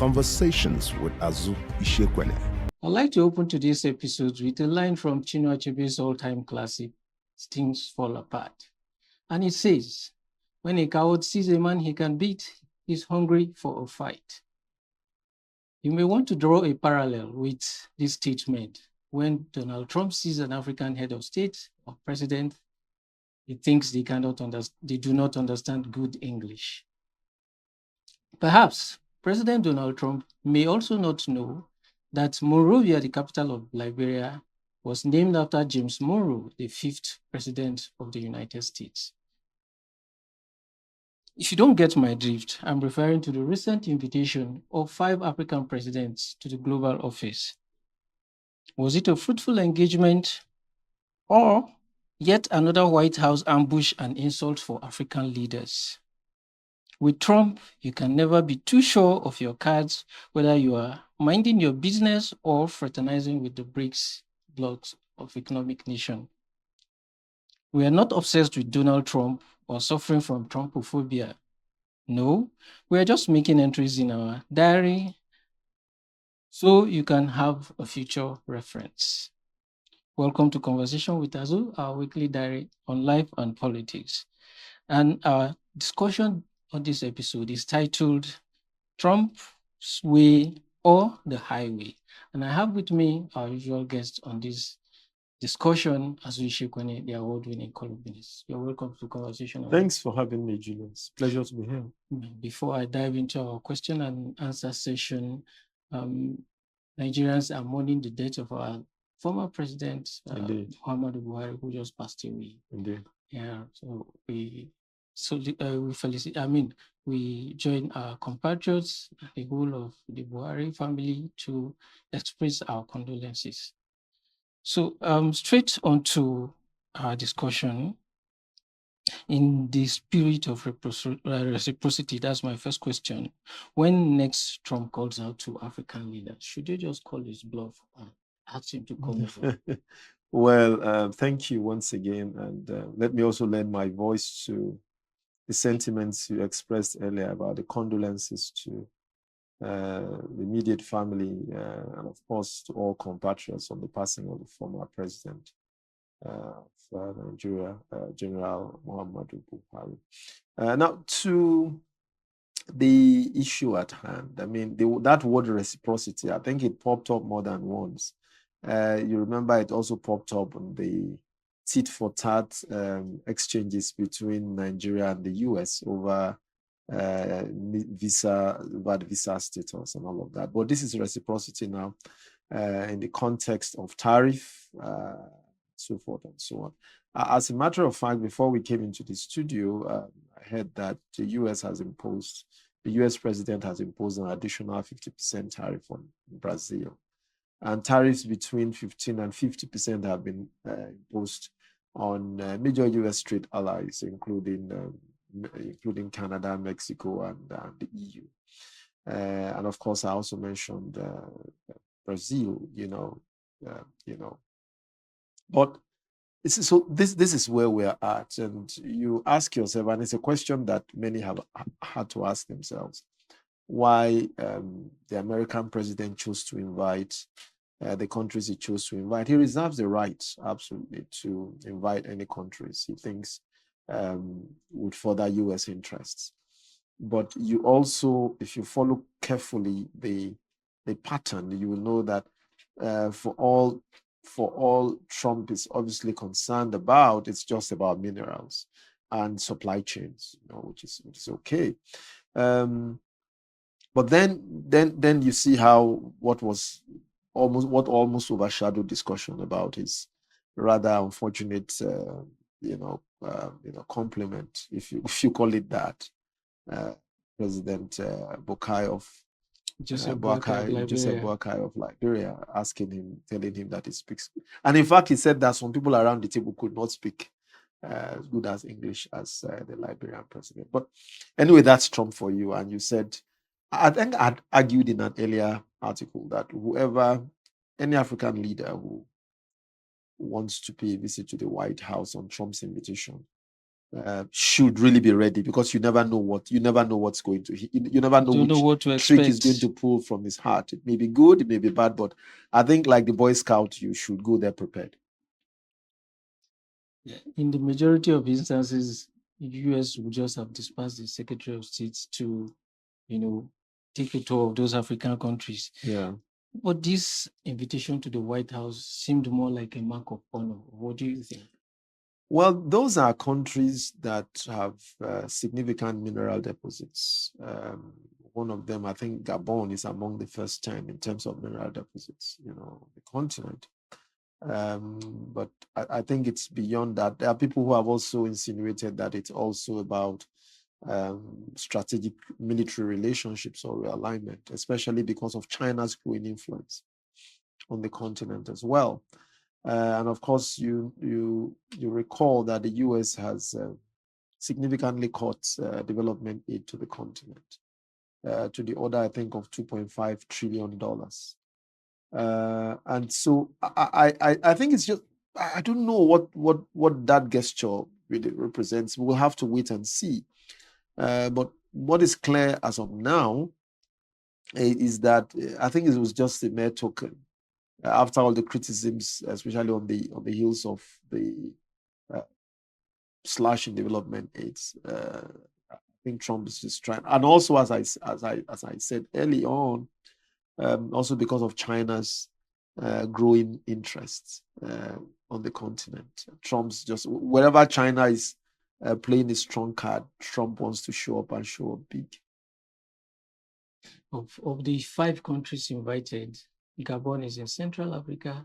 Conversations with Azu Ishekwene. I'd like to open today's episode with a line from Chinua Achebe's all-time classic, Things Fall Apart. And it says, when a coward sees a man he can beat, he's hungry for a fight. You may want to draw a parallel with this statement. When Donald Trump sees an African head of state or president, he thinks they do not understand good English. Perhaps President Donald Trump may also not know that Monrovia, the capital of Liberia, was named after James Monroe, the 5th president of the United States. If you don't get my drift, I'm referring to the recent invitation of 5 African presidents to the Global Office. Was it a fruitful engagement or yet another White House ambush and insult for African leaders? With Trump, you can never be too sure of your cards, whether you are minding your business or fraternizing with the BRICS blocs of economic nation. We are not obsessed with Donald Trump or suffering from Trumpophobia. No, we are just making entries in our diary so you can have a future reference. Welcome to Conversation with Azu, our weekly diary on life and politics. And our discussion on this episode is titled Trump's Way or the Highway. And I have with me our usual guest on this discussion, Azu Ishekwene, the award-winning columnist. You're welcome to Conversation. Thanks for having me, Julius. Pleasure to be here. Before I dive into our question and answer session, Nigerians are mourning the death of our former president, Muhammadu Buhari, who just passed away. Indeed. Yeah, so we join our compatriots, the whole of the Buhari family, to express our condolences. So straight onto our discussion. In the spirit of reciprocity, that's my first question. When next Trump calls out to African leaders, should you just call his bluff and ask him to come over? Well, thank you once again. And let me also lend my voice to the sentiments you expressed earlier about the condolences to the immediate family and, of course, to all compatriots on the passing of the former president of Nigeria, General Muhammadu Buhari. Now, to the issue at hand, I mean, that word reciprocity, I think it popped up more than once. You remember it also popped up on the tit-for-tat exchanges between Nigeria and the US over the visa status and all of that. But this is reciprocity now in the context of tariff, so forth and so on. As a matter of fact, before we came into the studio, I heard that the US president has imposed an additional 50% tariff on Brazil. And tariffs between 15 and 50% have been imposed on major US trade allies, including Canada, Mexico, and the EU. And of course, I also mentioned Brazil, But this is where we're at. And you ask yourself, and it's a question that many have had to ask themselves, why the American president chose to invite the countries he chose to invite. He reserves the right, absolutely, to invite any countries he thinks would further US interests. But you also, if you follow carefully the pattern, you will know that for all Trump is obviously concerned about, it's just about minerals and supply chains, which is okay. But then you see how what almost overshadowed discussion about his rather unfortunate compliment, if you call it that, President Joseph Boakai of Liberia, telling him that he speaks. And in fact, he said that some people around the table could not speak as good as English as the Liberian president. But anyway, that's Trump for you. And you said, I think I'd argued in an earlier article that any African leader who wants to pay a visit to the White House on Trump's invitation should really be ready, because you never know what's going to, you never know Don't know which what to trick is expect. going to pull from his heart. It may be good, it may be bad, but I think, like the Boy Scout, you should go there prepared. In the majority of instances, the US would just have dispatched the Secretary of State to, take a tour of those African countries. Yeah. But this invitation to the White House seemed more like a mark of honor. What do you think? Well, those are countries that have significant mineral deposits. One of them, I think Gabon, is among the first 10 in terms of mineral deposits, the continent. But I think it's beyond that. There are people who have also insinuated that it's also about strategic military relationships or realignment, especially because of China's growing influence on the continent as well. And of course, you recall that the US has significantly cut development aid to the continent to the order, I think, of $2.5 trillion. And so I think it's just, I don't know what that gesture really represents. We'll have to wait and see. But what is clear as of now is that I think it was just a mere token. After all the criticisms, especially on the heels of the slash in development aids, I think Trump is just trying, and also as I said early on, also because of China's growing interests on the continent. Trump's just, wherever China is playing a strong card, Trump wants to show up and show up big. Of the 5 countries invited, Gabon is in Central Africa.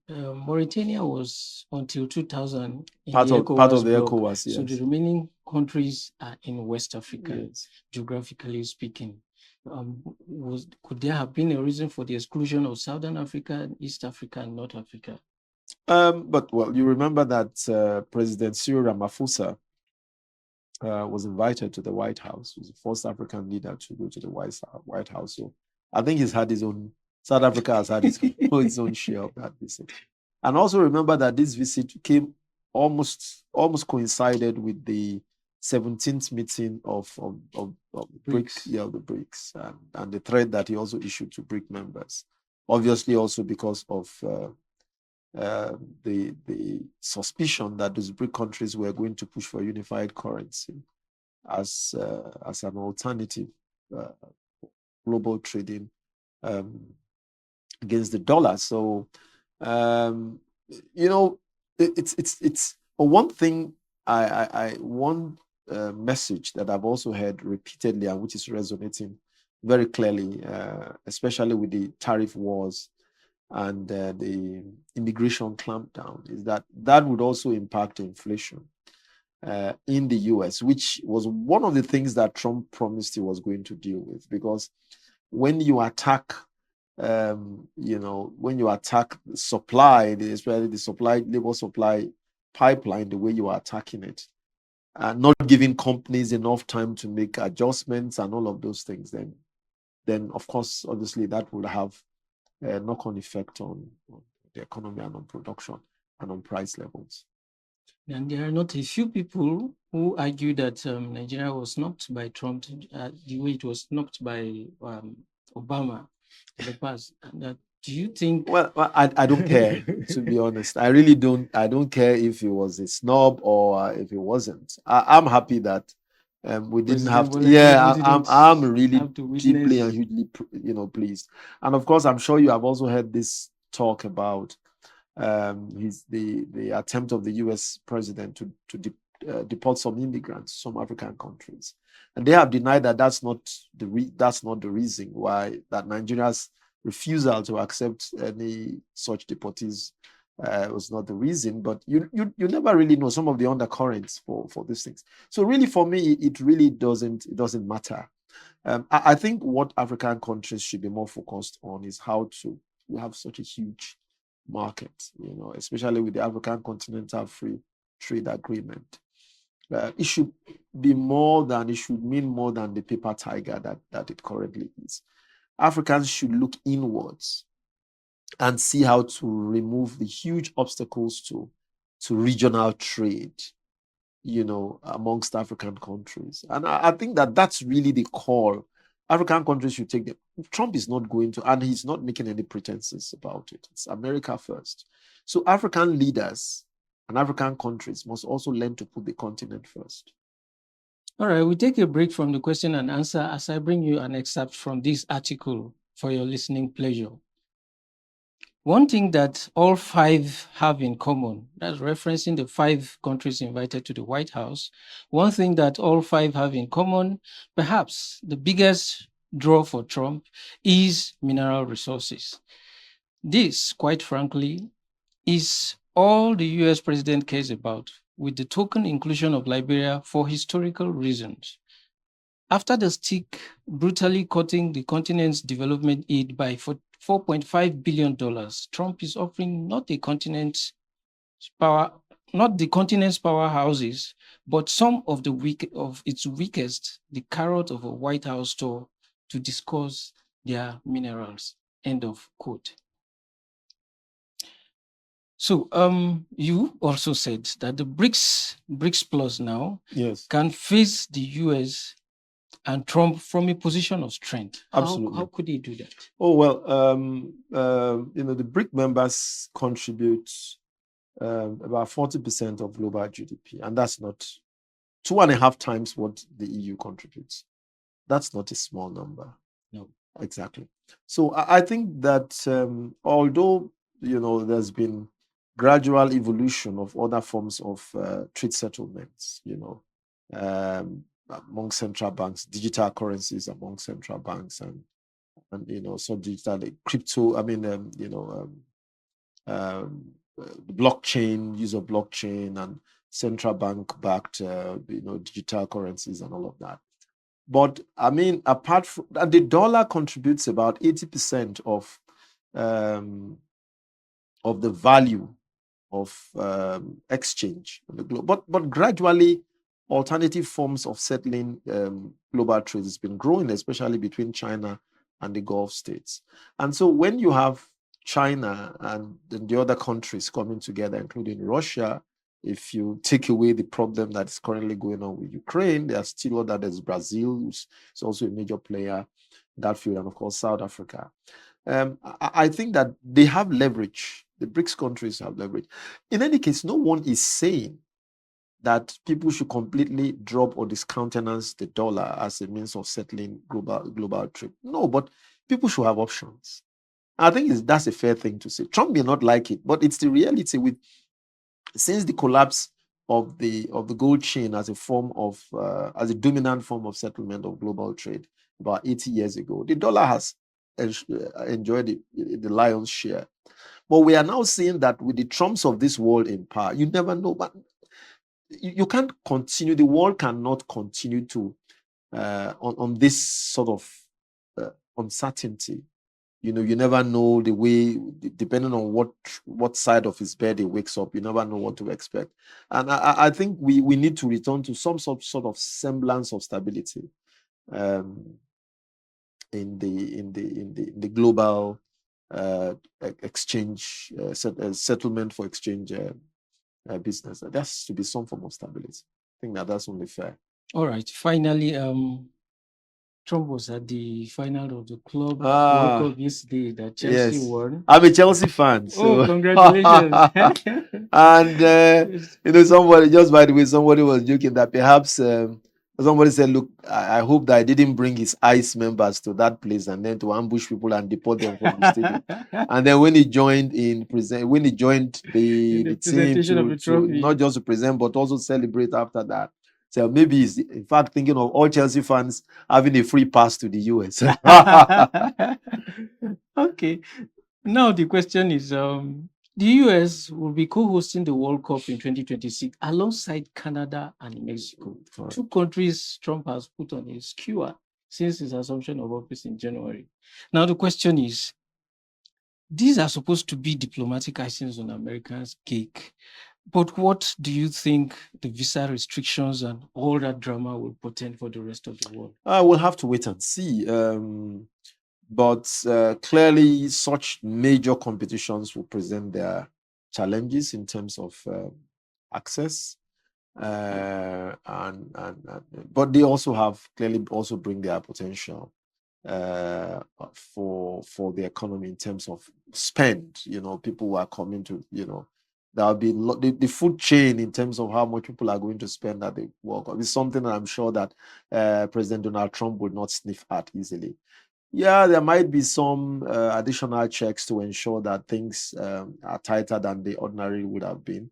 Mauritania was until 2000 in part the of the bloc. ECOWAS, yes. So the remaining countries are in West Africa, Yes. geographically speaking. Could there have been a reason for the exclusion of Southern Africa, East Africa, and North Africa? But well, you remember that President Cyril Ramaphosa was invited to the White House. He was the first African leader to go to the White House. So I think he's had his own. South Africa has had its own share of that visit. And also remember that this visit came almost coincided with the 17th meeting of BRICS, the BRICS, and the threat that he also issued to BRIC members. Obviously, also because of the suspicion that those BRIC countries were going to push for unified currency as an alternative global trading against the dollar. So it's one thing. One message that I've also heard repeatedly, and which is resonating very clearly, especially with the tariff wars and the immigration clampdown, is that would also impact inflation in the US, which was one of the things that Trump promised he was going to deal with. Because when you attack, when you attack supply, especially the labor supply pipeline, the way you are attacking it, not giving companies enough time to make adjustments and all of those things, then of course, obviously, that will have a knock-on effect on the economy and on production and on price levels. And there are not a few people who argue that Nigeria was snubbed by Trump the way it was snubbed by Obama in the past. And do you think? Well, I don't care, to be honest. I really don't. I don't care if he was a snub or if he wasn't. I'm happy that we didn't have to. Yeah, I'm really deeply and hugely, pleased. And of course, I'm sure you have also heard this talk about the attempt of the U.S. president to deport some immigrants, some African countries, and they have denied that that's not the reason why that Nigeria's refusal to accept any such deportees was not the reason. But you never really know some of the undercurrents for these things. So really, for me, it really doesn't matter. I think what African countries should be more focused on is how we have such a huge market, especially with the African Continental Free Trade Agreement. It should mean more than the paper tiger that it currently is. Africans should look inwards and see how to remove the huge obstacles to regional trade amongst African countries. And I think that that's really the call. African countries should take them. Trump is not going to, and he's not making any pretenses about it. It's America first. So African leaders and African countries must also learn to put the continent first. All right, we take a break from the question and answer as I bring you an excerpt from this article for your listening pleasure. One thing that all five have in common, that's referencing the 5 countries invited to the White House. One thing that all 5 have in common, perhaps the biggest draw for Trump, is mineral resources. This, quite frankly, is all the US president cares about, with the token inclusion of Liberia for historical reasons. After the stick brutally cutting the continent's development aid by $4.5 billion, Trump is offering not the continent's powerhouses, but some of its weakest, the carrot of a White House store to discuss their minerals. End of quote. So you also said that the BRICS Plus now can face the US and Trump from a position of strength. Absolutely. How could he do that? Oh, well, the BRIC members contribute about 40% of global GDP, and that's not 2.5 times what the EU contributes. That's not a small number. No. Exactly. So I think that although, there's been gradual evolution of other forms of trade settlements, among central banks, digital currencies among central banks, and so digital crypto. Blockchain, use of blockchain, and central bank backed, digital currencies and all of that. But apart from that, the dollar contributes about 80% of the value of exchange on the globe. But gradually, alternative forms of settling global trade has been growing, especially between China and the Gulf states. And so when you have China and the other countries coming together, including Russia, if you take away the problem that is currently going on with Ukraine, there are still other. There's Brazil, who's also a major player in that field, and of course South Africa. I think that they have leverage. The BRICS countries have leverage. In any case, no one is saying that people should completely drop or discountenance the dollar as a means of settling global trade. No, but people should have options. I think that's a fair thing to say. Trump may not like it, but it's the reality. Since the collapse of the gold chain as a dominant form of settlement of global trade about 80 years ago, the dollar has enjoyed the lion's share. But we are now seeing that with the Trumps of this world in power, you never know. But you can't continue. The world cannot continue to on this sort of uncertainty. You never know the way, depending on what side of his bed he wakes up, you never know what to expect. And I think we need to return to some sort of semblance of stability in the global exchange settlement for exchange business. There has to be some form of stability. I think that's only fair. All right. Finally, Trump was at the final of the club World Cup yesterday that Chelsea won. I'm a Chelsea fan. So. Oh, congratulations. And somebody, just by the way, somebody was joking that perhaps somebody said, look, I hope that I didn't bring his ICE members to that place and then to ambush people and deport them from the stadium. And then when he joined the team to not just to present, but also celebrate after that. So maybe he's in fact thinking of all Chelsea fans having a free pass to the US. Okay. Now the question is, the US will be co-hosting the World Cup in 2026 alongside Canada and Mexico. Right. 2 countries Trump has put on his skewer since his assumption of office in January. Now the question is, these are supposed to be diplomatic icings on America's cake. But what do you think the visa restrictions and all that drama will portend for the rest of the world? We'll have to wait and see. But clearly, such major competitions will present their challenges in terms of access. But they also have clearly also bring their potential for the economy in terms of spend. People who are coming to, there'll be the food chain in terms of how much people are going to spend at the World Cup is something that I'm sure that President Donald Trump would not sniff at easily. Yeah, there might be some additional checks to ensure that things are tighter than they ordinarily would have been.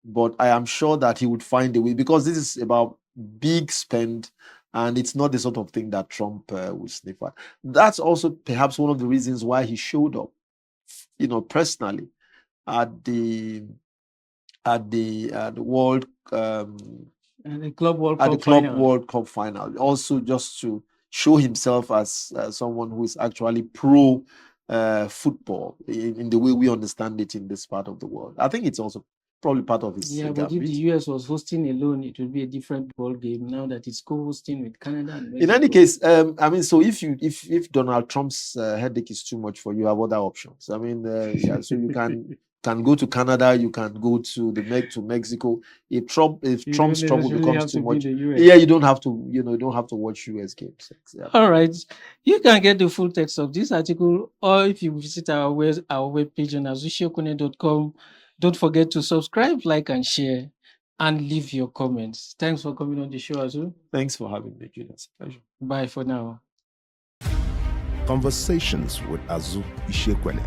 But I am sure that he would find a way, because this is about big spend, and it's not the sort of thing that Trump will sniff at. That's also perhaps one of the reasons why he showed up, personally at the World And the Club World at Cup the Club final. World Cup final, also just to show himself as someone who is actually pro football in the way we understand it in this part of the world. I think it's also probably part of his Yeah, but if the US was hosting alone, it would be a different ball game. Now that it's co-hosting with Canada and Mexico. In any case, so if Donald Trump's headache is too much for you, you have other options. So you can go to Canada, you can go to Mexico. If Trump's trouble becomes too much, you don't have to watch US games. Yeah. All right, you can get the full text of this article, or if you visit our webpage on azusiokune.com. Don't forget to subscribe, like, and share, and leave your comments. Thanks for coming on the show, Azu. Thanks for having me, Julian. It's a pleasure. Bye for now. Conversations with Azu Ishekwene.